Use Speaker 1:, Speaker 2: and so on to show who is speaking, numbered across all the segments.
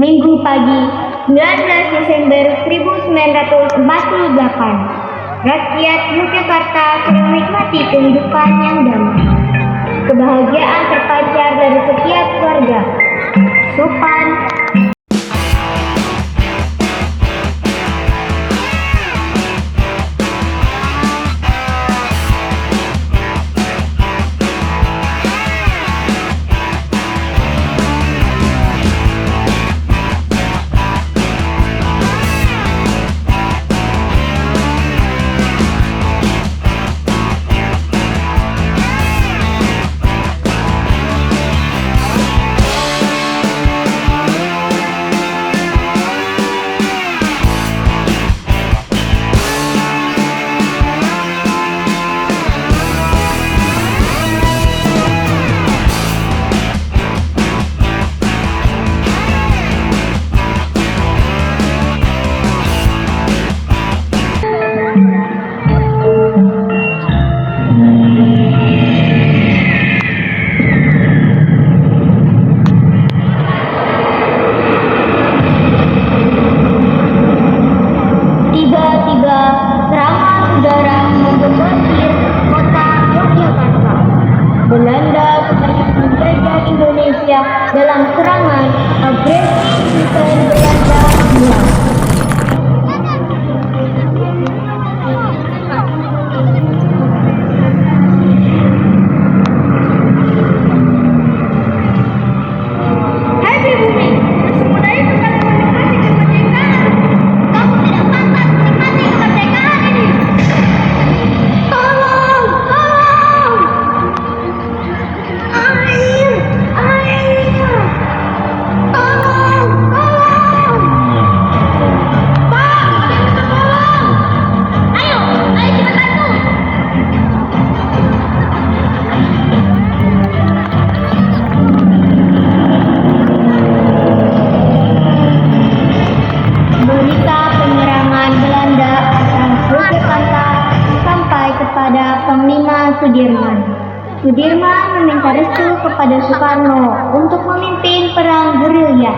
Speaker 1: Minggu pagi, 19 Desember 1948. Rakyat Yogyakarta sedang menikmati kehidupan yang damai. Kebahagiaan terpancar dari setiap keluarga. Sopan, tiba-tiba serangan udara membombardir kota Yogyakarta. Belanda sedang menjajah Indonesia dalam serangan agresi militer Belanda dimulai. Hai pribumi, semudah itu kalian menikmati kemerdekaan. Kamu tidak pantas menikmati kemerdekaan ini. Tolong, tolong. Air, air. Tolong, tolong. Pak, ada yang minta tolong. Ayo, ayo kita bantu. Berita penyerangan Belanda atas Yogyakarta sampai kepada Panglima Sudirman. Sudirman meminta restu kepada Soekarno untuk memimpin perang gerilya.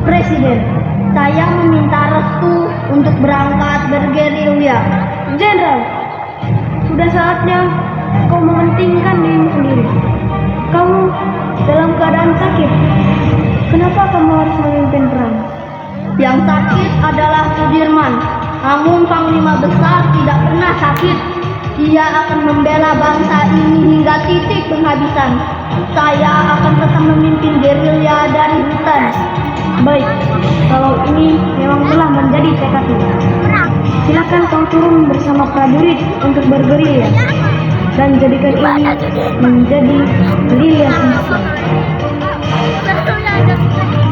Speaker 1: Presiden, saya meminta restu untuk berangkat bergerilya. Jenderal, sudah saatnya kau mementingkan dirimu sendiri. Kamu dalam keadaan sakit. Kenapa kamu harus memimpin perang? Yang sakit adalah Sudirman. Namun Panglima Besar tidak pernah sakit. Ia akan membela bangsa ini hingga titik penghabisan. Saya akan tetap memimpin gerilya dari hutan. Baik, kalau ini memang telah menjadi tekadmu, silakan kau turun bersama prajurit untuk bergerilya dan jadikan ini menjadi gerilya semesta.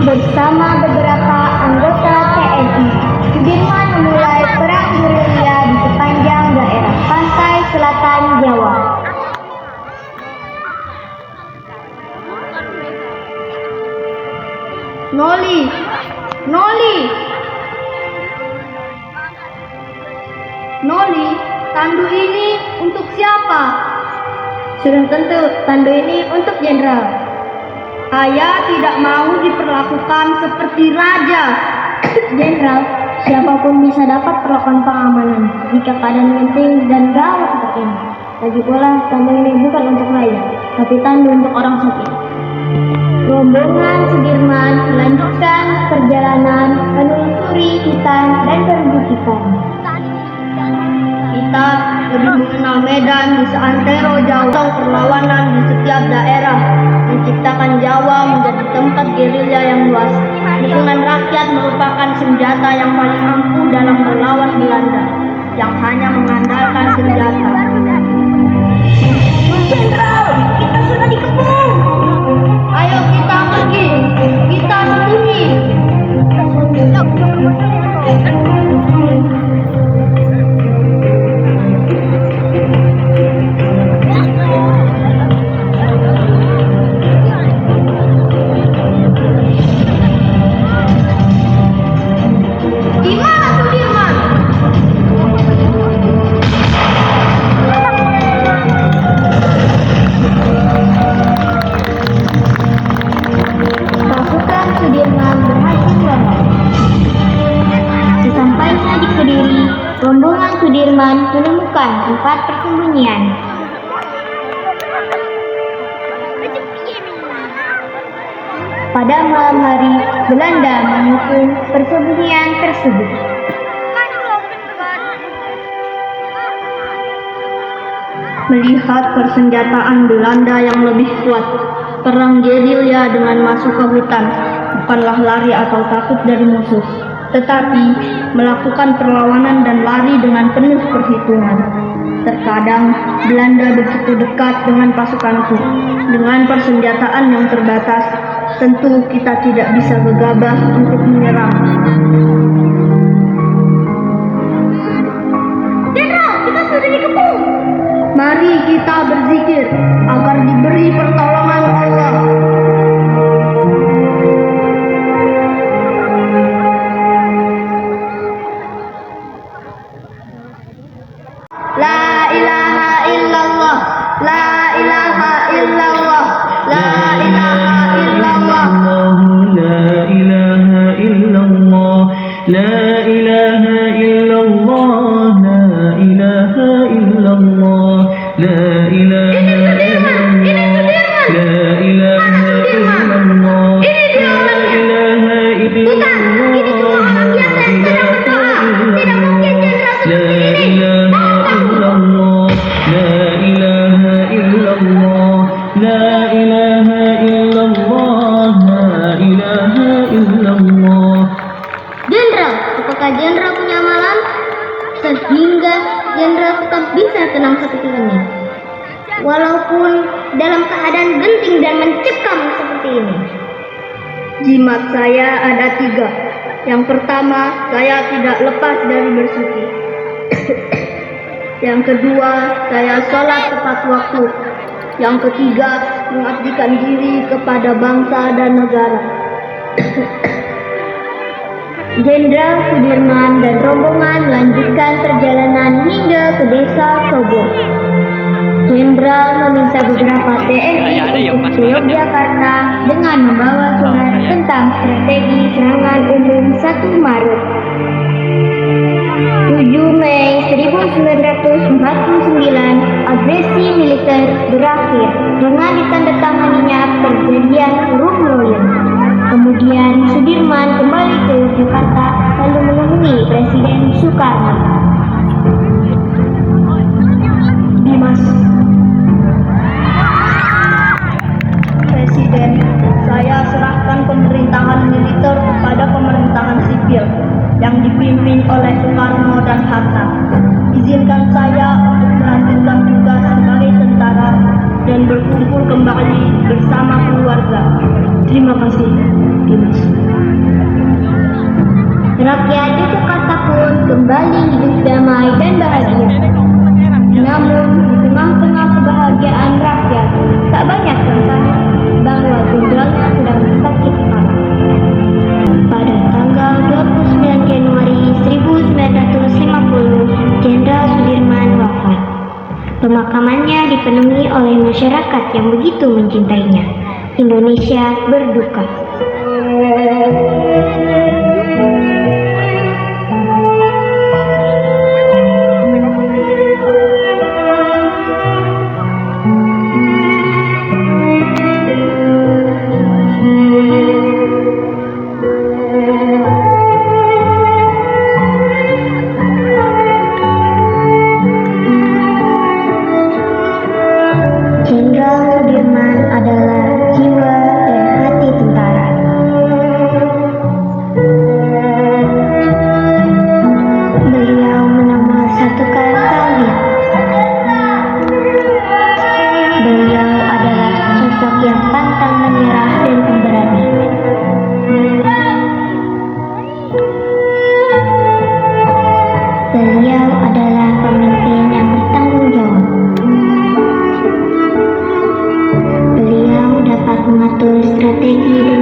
Speaker 1: Bersama beberapa anggota TNI, Sudirman memulai perang gerilya di sepanjang daerah pantai selatan Jawa. Noli, Noli, Noli, tandu ini untuk siapa? Sudah tentu, tandu ini untuk jenderal. Saya tidak mau diperlakukan seperti raja. Jenderal, siapapun bisa dapat perlakuan pengamanan jika keadaan genting dan gawat seperti ini. Lagi pula, tandu ini bukan untuk raja, tapi tandu untuk orang sakit. Rombongan Sudirman melanjutkan perjalanan menelusuri hutan dan perbukitan. Kita lebih mengenal medan di seantero Jawa, perlawanan di setiap daerah, menciptakan Jawa menjadi tempat gerilya yang luas. Dukungan rakyat merupakan senjata yang paling ampuh dalam melawan Belanda, yang hanya mengandalkan senjata. Jenderal, kita sudah dikepung. Ayo kita pergi, kita sembunyi. Gimana Sudirman?
Speaker 2: rombongan Sudirman menemukan tempat persembunyian. Pada malam hari, Belanda mengepung persembunyian tersebut.
Speaker 1: Melihat persenjataan Belanda yang lebih kuat, perang gerilya dengan masuk ke hutan bukanlah lari atau takut dari musuh, tetapi melakukan perlawanan dan lari dengan penuh perhitungan. Terkadang Belanda begitu dekat dengan pasukanku. Dengan persenjataan yang terbatas, tentu kita tidak bisa gegabah untuk menyerang. Jenderal, kita sudah dikepung. Mari kita berzikir agar diberi pertolongan Allah. La ilaha illallah, la ilaha illallah, la ilaha illallah,
Speaker 3: la ilaha illallah, la ilaha illallah, la ilaha illallah, la ilaha
Speaker 2: Jenderal, apakah Jenderal punya amalan sehingga Jenderal tetap bisa tenang seperti ini, walaupun dalam keadaan genting dan mencekam seperti ini?
Speaker 1: Jimat saya ada 3. Yang pertama, saya tidak lepas dari bersuci. Yang kedua, saya sholat tepat waktu. Yang ketiga, mengabdikan diri kepada bangsa dan negara.
Speaker 2: Jenderal Sudirman dan rombongan melanjutkan perjalanan hingga ke desa Sobo. Jenderal meminta beberapa TNI untuk ke Yogyakarta dengan membawa surat tentang strategi serangan umum 1 Maret. 7 Mei 1949, agresi militer berakhir dengan ditandatanganinya perjanjian Huruf Loyang. Kemudian Sudirman kembali ke Yogyakarta lalu menemui Presiden Soekarno.
Speaker 1: Dimas, Presiden, saya serahkan pemerintahan militer kepada pemerintahan sipil yang dipimpin oleh Soekarno dan Hatta. Izinkan saya untuk melanjutkan tugas sebagai tentara dan berkumpul kembali bersama keluarga. Terima kasih, Dimas.
Speaker 2: Rakyat Yogyakarta pun kembali hidup damai dan bahagia. Namun, di tengah-tengah kebahagiaan rakyat, tak banyak yang tahu bahwa jenderalnya sedang sakit parah. Pada tanggal 29 Januari 1950, Jenderal Sudirman wafat. Pemakamannya dipenuhi oleh masyarakat yang begitu mencintainya. Indonesia berduka. Jenderal Sudirman adalah jiwa dan hati tentara. Beliau menomorsatukan tauhid. Beliau adalah sosok yang pantang menyerah dan pemberani. Beliau adalah pemimpin yang bertanggung jawab. Beliau dapat mengatur strategi dan